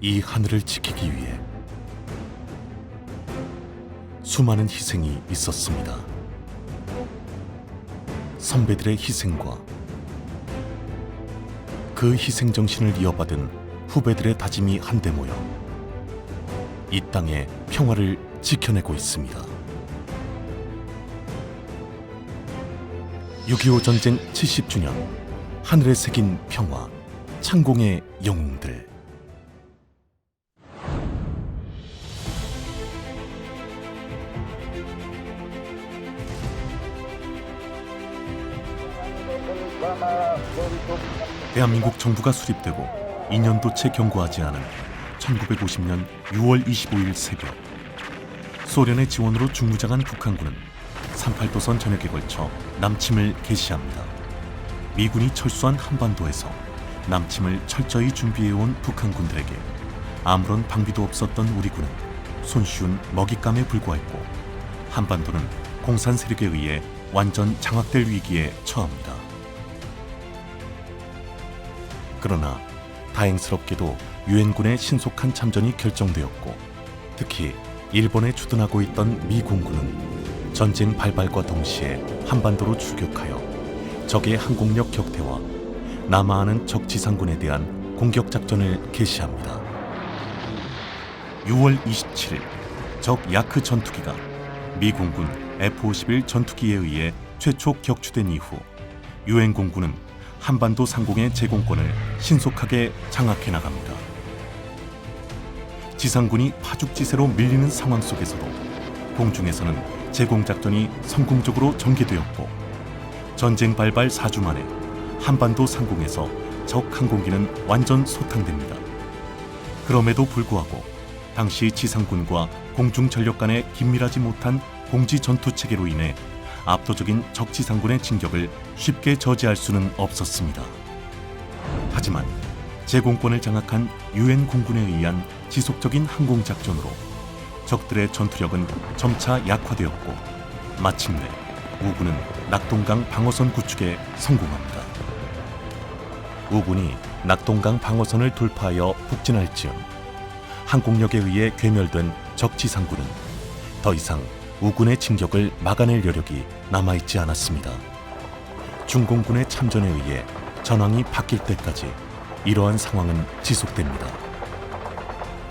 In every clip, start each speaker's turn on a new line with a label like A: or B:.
A: 이 하늘을 지키기 위해 수많은 희생이 있었습니다. 선배들의 희생과 그 희생 정신을 이어받은 후배들의 다짐이 한데 모여 이 땅의 평화를 지켜내고 있습니다. 6.25 전쟁 70주년, 하늘에 새긴 평화, 창공의 영웅들. 대한민국 정부가 수립되고 2년도 채 경과하지 않은 1950년 6월 25일 새벽, 소련의 지원으로 중무장한 북한군은 38도선 전역에 걸쳐 남침을 개시합니다. 미군이 철수한 한반도에서 남침을 철저히 준비해온 북한군들에게 아무런 방비도 없었던 우리 군은 손쉬운 먹잇감에 불과했고, 한반도는 공산 세력에 의해 완전 장악될 위기에 처합니다. 그러나 다행스럽게도 유엔군의 신속한 참전이 결정되었고, 특히 일본에 주둔하고 있던 미 공군은 전쟁 발발과 동시에 한반도로 출격하여 적의 항공력 격퇴와 남하하는 적 지상군에 대한 공격 작전을 개시합니다. 6월 27일 적 야크 전투기가 미 공군 F-51 전투기에 의해 최초 격추된 이후 유엔 공군은 한반도 상공의 제공권을 신속하게 장악해 나갑니다. 지상군이 파죽지세로 밀리는 상황 속에서도 공중에서는 제공작전이 성공적으로 전개되었고, 전쟁 발발 4주 만에 한반도 상공에서 적 항공기는 완전 소탕됩니다. 그럼에도 불구하고 당시 지상군과 공중 전력 간의 긴밀하지 못한 공지 전투 체계로 인해 압도적인 적 지상군의 진격을 쉽게 저지할 수는 없었습니다. 하지만 제공권을 장악한 유엔 공군에 의한 지속적인 항공 작전으로 적들의 전투력은 점차 약화되었고, 마침내 우군은 낙동강 방어선 구축에 성공합니다. 우군이 낙동강 방어선을 돌파하여 북진할 즈음 항공력에 의해 괴멸된 적 지상군은 더 이상 우군의 진격을 막아낼 여력이 남아있지 않았습니다. 중공군의 참전에 의해 전황이 바뀔 때까지 이러한 상황은 지속됩니다.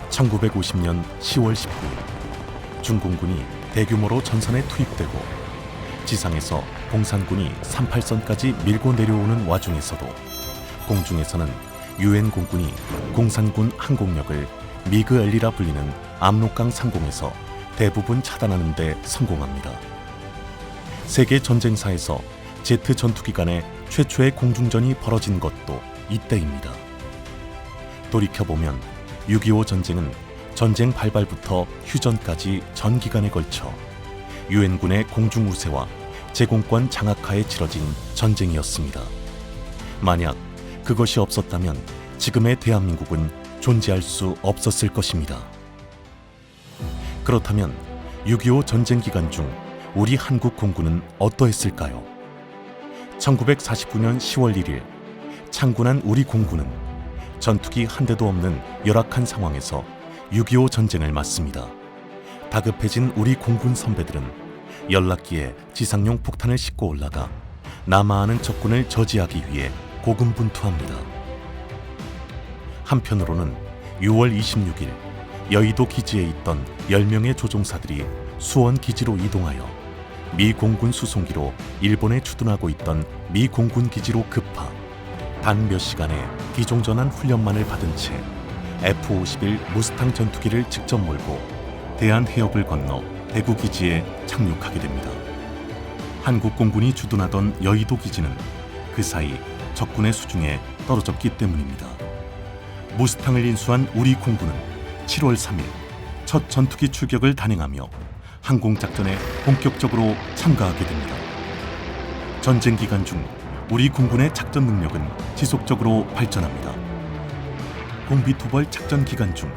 A: 1950년 10월 19일 중공군이 대규모로 전선에 투입되고 지상에서 공산군이 38선까지 밀고 내려오는 와중에서도 공중에서는 유엔 공군이 공산군 항공력을 미그 엘리라 불리는 압록강 상공에서 대부분 차단하는 데 성공합니다. 세계 전쟁사에서 제트 전투기 간의 최초의 공중전이 벌어진 것도 이때입니다. 돌이켜보면 6.25 전쟁은 전쟁 발발부터 휴전까지 전 기간에 걸쳐 유엔군의 공중 우세와 제공권 장악하에 치러진 전쟁이었습니다. 만약 그것이 없었다면 지금의 대한민국은 존재할 수 없었을 것입니다. 그렇다면 6.25 전쟁 기간 중 우리 한국 공군은 어떠했을까요? 1949년 10월 1일 창군한 우리 공군은 전투기 한 대도 없는 열악한 상황에서 6.25 전쟁을 맞습니다. 다급해진 우리 공군 선배들은 연락기에 지상용 폭탄을 싣고 올라가 남하하는 적군을 저지하기 위해 고군분투합니다. 한편으로는 6월 26일 여의도 기지에 있던 10명의 조종사들이 수원 기지로 이동하여 미 공군 수송기로 일본에 주둔하고 있던 미 공군 기지로 급파, 단 몇 시간에 기종전환 훈련만을 받은 채 F-51 무스탕 전투기를 직접 몰고 대한해협을 건너 대구 기지에 착륙하게 됩니다. 한국 공군이 주둔하던 여의도 기지는 그 사이 적군의 수중에 떨어졌기 때문입니다. 무스탕을 인수한 우리 공군은 7월 3일 첫 전투기 출격을 단행하며 항공작전에 본격적으로 참가하게 됩니다. 전쟁 기간 중 우리 공군의 작전 능력은 지속적으로 발전합니다. 공비투벌 작전 기간 중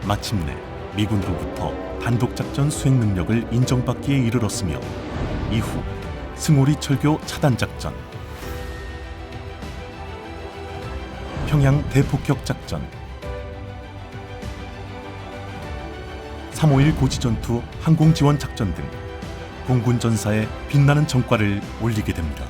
A: 마침내 미군으로부터 단독작전 수행 능력을 인정받기에 이르렀으며, 이후 승오리 철교 차단작전, 평양 대폭격 작전, 3.5.1 고지전투 항공지원 작전 등 공군 전사에 빛나는 성과를 올리게 됩니다.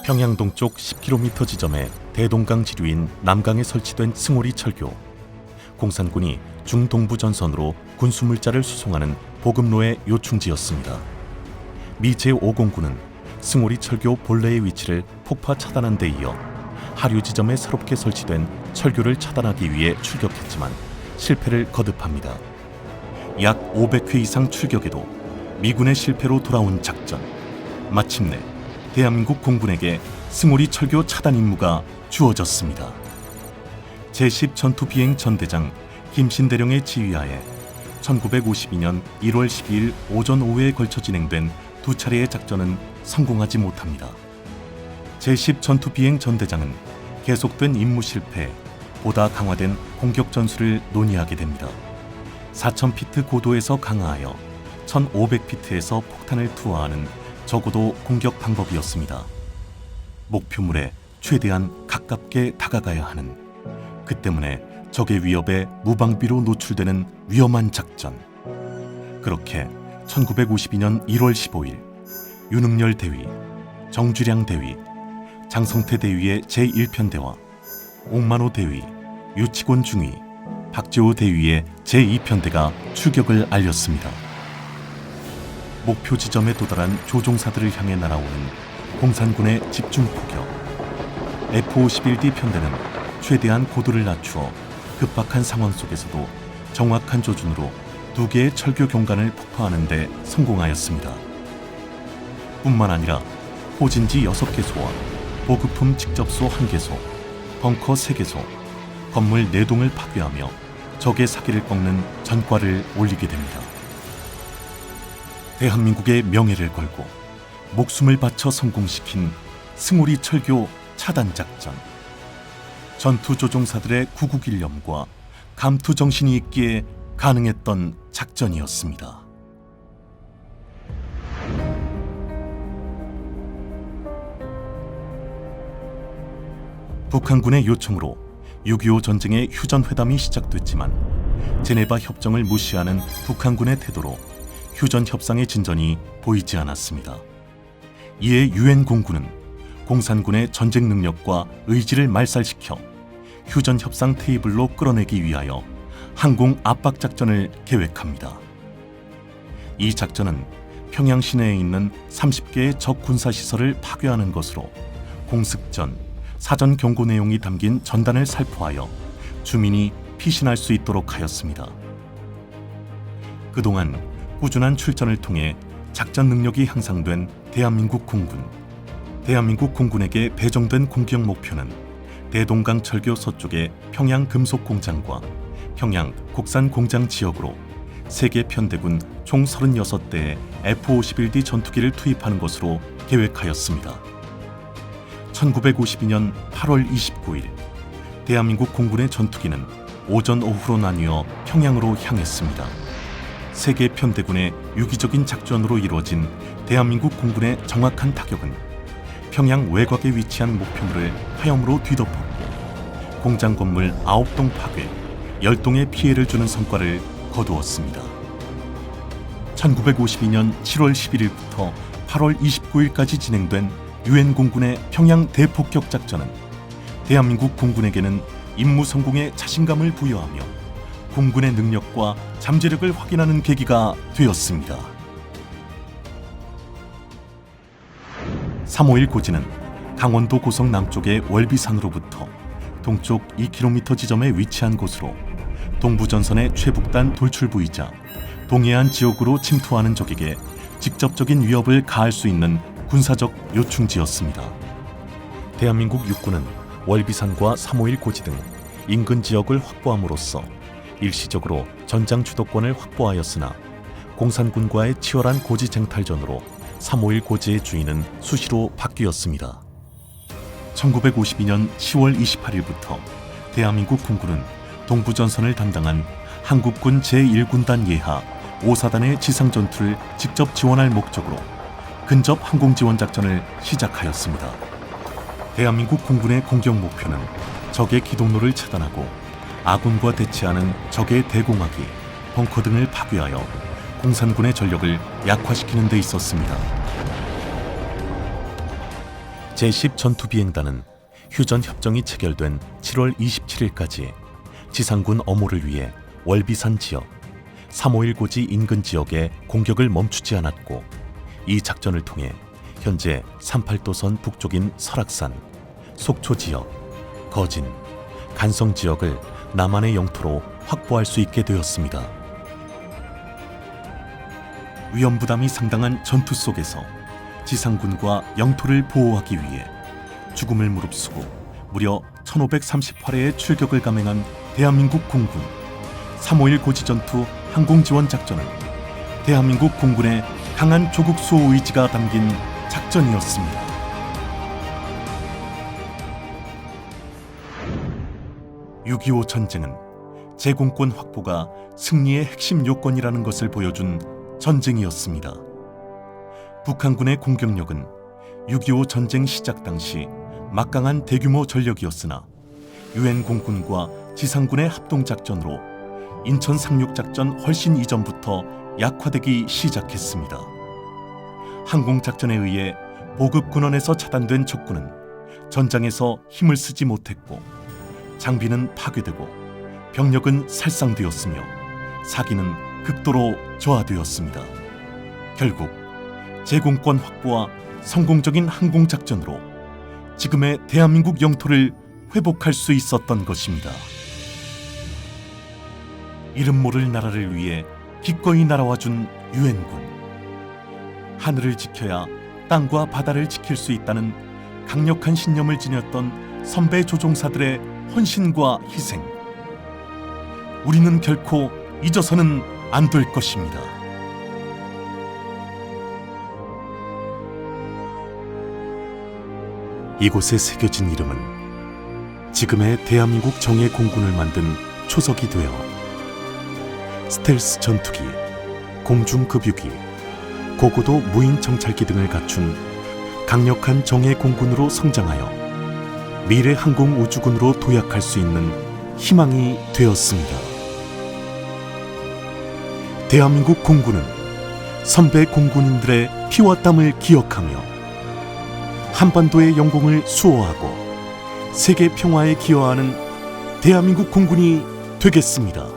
A: 평양 동쪽 10km 지점에 대동강 지류인 남강에 설치된 승오리 철교. 공산군이 중동부 전선으로 군수물자를 수송하는 보급로의 요충지였습니다. 미 제5공군은 승오리 철교 본래의 위치를 폭파 차단한 데 이어 하류 지점에 새롭게 설치된 철교를 차단하기 위해 출격했지만 실패를 거듭합니다. 약 500회 이상 출격에도 미군의 실패로 돌아온 작전. 마침내 대한민국 공군에게 승오리 철교 차단 임무가 주어졌습니다. 제10 전투비행 전대장 김신대령의 지휘하에 1952년 1월 12일 오전 오후에 걸쳐 진행된 두 차례의 작전은 성공하지 못합니다. 제10 전투비행 전대장은 계속된 임무 실패, 보다 강화된 공격 전술을 논의하게 됩니다. 4,000피트 고도에서 강화하여 1,500피트에서 폭탄을 투하하는 적어도 공격 방법이었습니다. 목표물에 최대한 가깝게 다가가야 하는, 그 때문에 적의 위협에 무방비로 노출되는 위험한 작전. 그렇게 1952년 1월 15일 윤흥열 대위, 정주량 대위, 장성태 대위의 제1편대와 옥만호 대위, 유치곤 중위, 박지호 대위의 제2편대가 출격을 알렸습니다. 목표 지점에 도달한 조종사들을 향해 날아오는 공산군의 집중 포격. F-51D 편대는 최대한 고도를 낮추어 급박한 상황 속에서도 정확한 조준으로 2개의 철교 경관을 폭파하는 데 성공하였습니다. 뿐만 아니라 포진지 6개소와 보급품 직접소 1개소, 벙커 3개소, 건물 4동을 파괴하며 적의 사기를 꺾는 전과를 올리게 됩니다. 대한민국의 명예를 걸고 목숨을 바쳐 성공시킨 승오리 철교 차단 작전. 전투 조종사들의 구국일념과 감투 정신이 있기에 가능했던 작전이었습니다. 북한군의 요청으로 6.25 전쟁의 휴전회담이 시작됐지만 제네바 협정을 무시하는 북한군의 태도로 휴전 협상의 진전이 보이지 않았습니다. 이에 유엔 공군은 공산군의 전쟁 능력과 의지를 말살시켜 휴전 협상 테이블로 끌어내기 위하여 항공 압박 작전을 계획합니다. 이 작전은 평양 시내에 있는 30개의 적 군사 시설을 파괴하는 것으로 공습 전 사전 경고 내용이 담긴 전단을 살포하여 주민이 피신할 수 있도록 하였습니다. 그동안 꾸준한 출전을 통해 작전 능력이 향상된 대한민국 공군. 대한민국 공군에게 배정된 공격 목표는 대동강 철교 서쪽의 평양 금속 공장과 평양 곡산 공장 지역으로 세계 편대군 총 36대의 F-51D 전투기를 투입하는 것으로 계획하였습니다. 1952년 8월 29일 대한민국 공군의 전투기는 오전 오후로 나뉘어 평양으로 향했습니다. 세계 편대군의 유기적인 작전으로 이루어진 대한민국 공군의 정확한 타격은 평양 외곽에 위치한 목표물을 화염으로 뒤덮었고 공장 건물 9동 파괴, 10동의 피해를 주는 성과를 거두었습니다. 1952년 7월 11일부터 8월 29일까지 진행된 유엔 공군의 평양 대폭격 작전은 대한민국 공군에게는 임무 성공에 자신감을 부여하며 공군의 능력과 잠재력을 확인하는 계기가 되었습니다. 3.5.1 고지는 강원도 고성 남쪽의 월비산으로부터 동쪽 2km 지점에 위치한 곳으로 동부전선의 최북단 돌출부이자 동해안 지역으로 침투하는 적에게 직접적인 위협을 가할 수 있는 군사적 요충지였습니다. 대한민국 육군은 월비산과 3.5.1 고지 등 인근 지역을 확보함으로써 일시적으로 전장 주도권을 확보하였으나 공산군과의 치열한 고지 쟁탈전으로 3.5.1 고지의 주인은 수시로 바뀌었습니다. 1952년 10월 28일부터 대한민국 공군은 동부전선을 담당한 한국군 제1군단 예하 5사단의 지상 전투를 직접 지원할 목적으로 근접 항공 지원 작전을 시작하였습니다. 대한민국 공군의 공격 목표는 적의 기동로를 차단하고 아군과 대치하는 적의 대공하기, 벙커 등을 파괴하여 공산군의 전력을 약화시키는 데 있었습니다. 제10 전투비행단은 휴전 협정이 체결된 7월 27일까지 지상군 엄호를 위해 월비산 지역, 351 고지 인근 지역의 공격을 멈추지 않았고, 이 작전을 통해 현재 38도선 북쪽인 설악산, 속초 지역, 거진, 간성 지역을 남한의 영토로 확보할 수 있게 되었습니다. 위험 부담이 상당한 전투 속에서 지상군과 영토를 보호하기 위해 죽음을 무릅쓰고 무려 1538회의 출격을 감행한 대한민국 공군 351 고지전투 항공지원 작전은 대한민국 공군의 강한 조국 수호 의지가 담긴 작전이었습니다. (6.25) 전쟁은 제공권 확보가 승리의 핵심 요건이라는 것을 보여준 전쟁이었습니다. 북한군의 공격력은 6.25 전쟁 시작 당시 막강한 대규모 전력이었으나 유엔 공군과 지상군의 합동작전으로 인천 상륙작전 훨씬 이전부터 약화되기 시작했습니다. 항공작전에 의해 보급군원에서 차단된 적군은 전장에서 힘을 쓰지 못했고, 장비는 파괴되고 병력은 살상되었으며 사기는 극도로 저하되었습니다. 결국 제공권 확보와 성공적인 항공작전으로 지금의 대한민국 영토를 회복할 수 있었던 것입니다. 이름 모를 나라를 위해 기꺼이 날아와준 유엔군. 하늘을 지켜야 땅과 바다를 지킬 수 있다는 강력한 신념을 지녔던 선배 조종사들의 헌신과 희생. 우리는 결코 잊어서는 안 될 것입니다. 이곳에 새겨진 이름은 지금의 대한민국 정예 공군을 만든 초석이 되어 스텔스 전투기, 공중급유기, 고고도 무인 정찰기 등을 갖춘 강력한 정예 공군으로 성장하여 미래 항공 우주군으로 도약할 수 있는 희망이 되었습니다. 대한민국 공군은 선배 공군인들의 피와 땀을 기억하며 한반도의 영공을 수호하고 세계 평화에 기여하는 대한민국 공군이 되겠습니다.